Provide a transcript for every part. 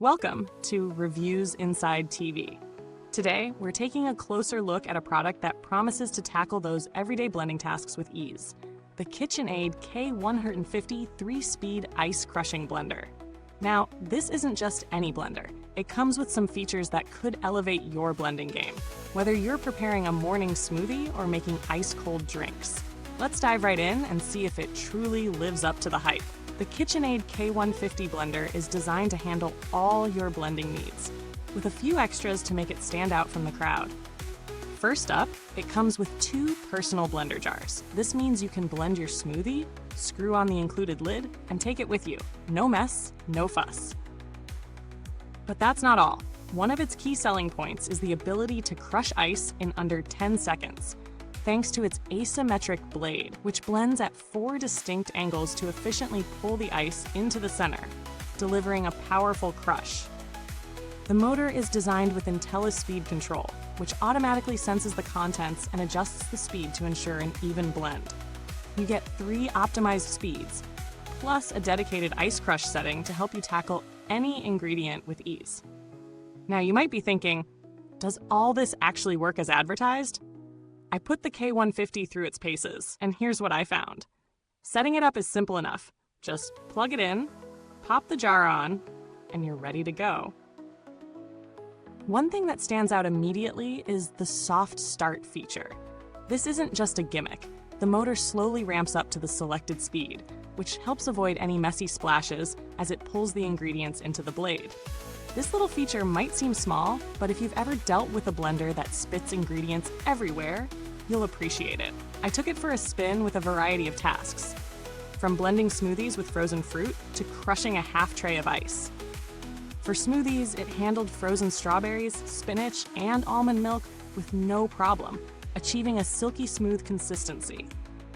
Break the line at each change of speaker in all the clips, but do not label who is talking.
Welcome to Reviews Inside TV. Today, we're taking a closer look at a product that promises to tackle those everyday blending tasks with ease. The KitchenAid K150 3-speed ice crushing blender. Now, this isn't just any blender. It comes with some features that could elevate your blending game, whether you're preparing a morning smoothie or making ice-cold drinks. Let's dive right in and see if it truly lives up to the hype. The KitchenAid K150 blender is designed to handle all your blending needs, with a few extras to make it stand out from the crowd. First up, it comes with 2 personal blender jars. This means you can blend your smoothie, screw on the included lid, and take it with you. No mess, no fuss. But that's not all. One of its key selling points is the ability to crush ice in under 10 seconds, thanks to its asymmetric blade, which blends at 4 distinct angles to efficiently pull the ice into the center, delivering a powerful crush. The motor is designed with Intelli-Speed control, which automatically senses the contents and adjusts the speed to ensure an even blend. You get 3 optimized speeds, plus a dedicated ice crush setting to help you tackle any ingredient with ease. Now you might be thinking, does all this actually work as advertised? I put the K150 through its paces, and here's what I found. Setting it up is simple enough. Just plug it in, pop the jar on, and you're ready to go. One thing that stands out immediately is the soft start feature. This isn't just a gimmick. The motor slowly ramps up to the selected speed, which helps avoid any messy splashes as it pulls the ingredients into the blade. This little feature might seem small, but if you've ever dealt with a blender that spits ingredients everywhere, you'll appreciate it. I took it for a spin with a variety of tasks, from blending smoothies with frozen fruit to crushing a half tray of ice. For smoothies, it handled frozen strawberries, spinach, and almond milk with no problem, achieving a silky smooth consistency.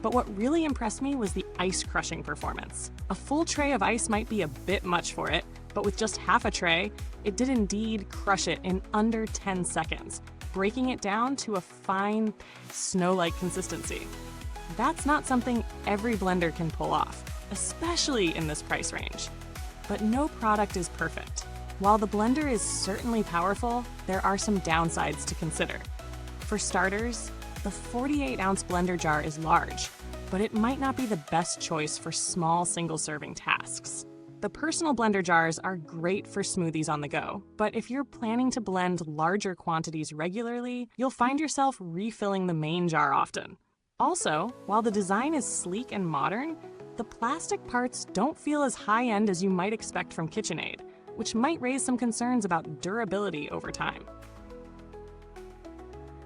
But what really impressed me was the ice crushing performance. A full tray of ice might be a bit much for it, but with just half a tray, it did indeed crush it in under 10 seconds, breaking it down to a fine, snow-like consistency. That's not something every blender can pull off, especially in this price range. But no product is perfect. While the blender is certainly powerful, there are some downsides to consider. For starters, the 48-ounce blender jar is large, but it might not be the best choice for small single-serving tasks. The personal blender jars are great for smoothies on the go, but if you're planning to blend larger quantities regularly, you'll find yourself refilling the main jar often. Also, while the design is sleek and modern, the plastic parts don't feel as high-end as you might expect from KitchenAid, which might raise some concerns about durability over time.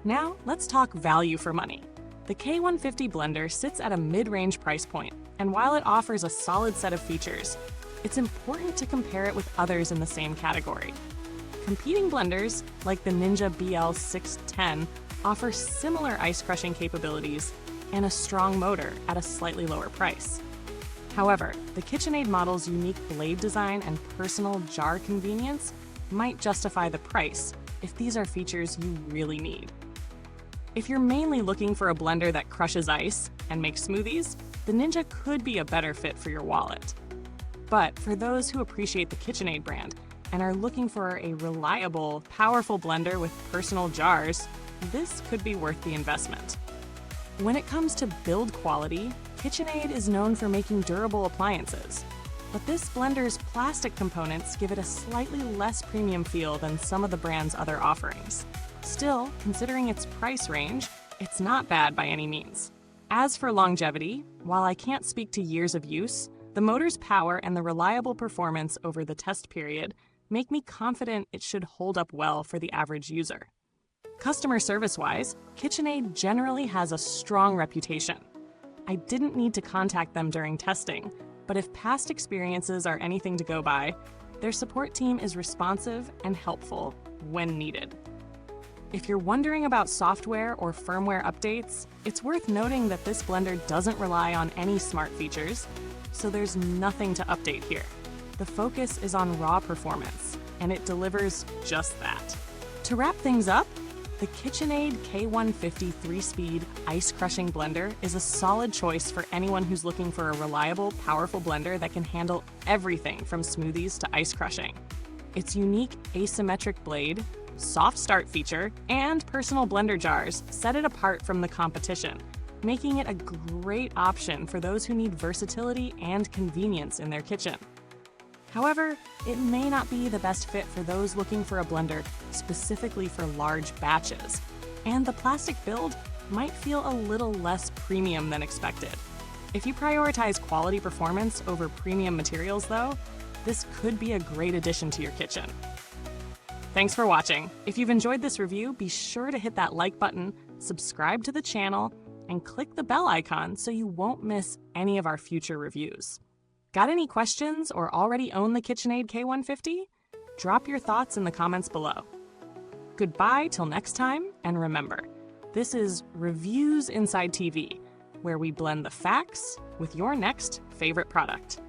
Now, let's talk value for money. The K150 blender sits at a mid-range price point, and while it offers a solid set of features, it's important to compare it with others in the same category. Competing blenders, like the Ninja BL610, offer similar ice crushing capabilities and a strong motor at a slightly lower price. However, the KitchenAid model's unique blade design and personal jar convenience might justify the price if these are features you really need. If you're mainly looking for a blender that crushes ice and makes smoothies, the Ninja could be a better fit for your wallet. But for those who appreciate the KitchenAid brand and are looking for a reliable, powerful blender with personal jars, this could be worth the investment. When it comes to build quality, KitchenAid is known for making durable appliances, but this blender's plastic components give it a slightly less premium feel than some of the brand's other offerings. Still, considering its price range, it's not bad by any means. As for longevity, while I can't speak to years of use, the motor's power and the reliable performance over the test period make me confident it should hold up well for the average user. Customer service-wise, KitchenAid generally has a strong reputation. I didn't need to contact them during testing, but if past experiences are anything to go by, their support team is responsive and helpful when needed. If you're wondering about software or firmware updates, it's worth noting that this blender doesn't rely on any smart features, so there's nothing to update here. The focus is on raw performance, and it delivers just that. To wrap things up, the KitchenAid K150 3-speed ice crushing blender is a solid choice for anyone who's looking for a reliable, powerful blender that can handle everything from smoothies to ice crushing. Its unique asymmetric blade, soft start feature, and personal blender jars set it apart from the competition, making it a great option for those who need versatility and convenience in their kitchen. However, it may not be the best fit for those looking for a blender specifically for large batches, and the plastic build might feel a little less premium than expected. If you prioritize quality performance over premium materials though, this could be a great addition to your kitchen. Thanks for watching. If you've enjoyed this review, be sure to hit that like button, subscribe to the channel, and click the bell icon so you won't miss any of our future reviews. Got any questions or already own the KitchenAid K150? Drop your thoughts in the comments below. Goodbye till next time, and remember, this is Reviews Inside TV, where we blend the facts with your next favorite product.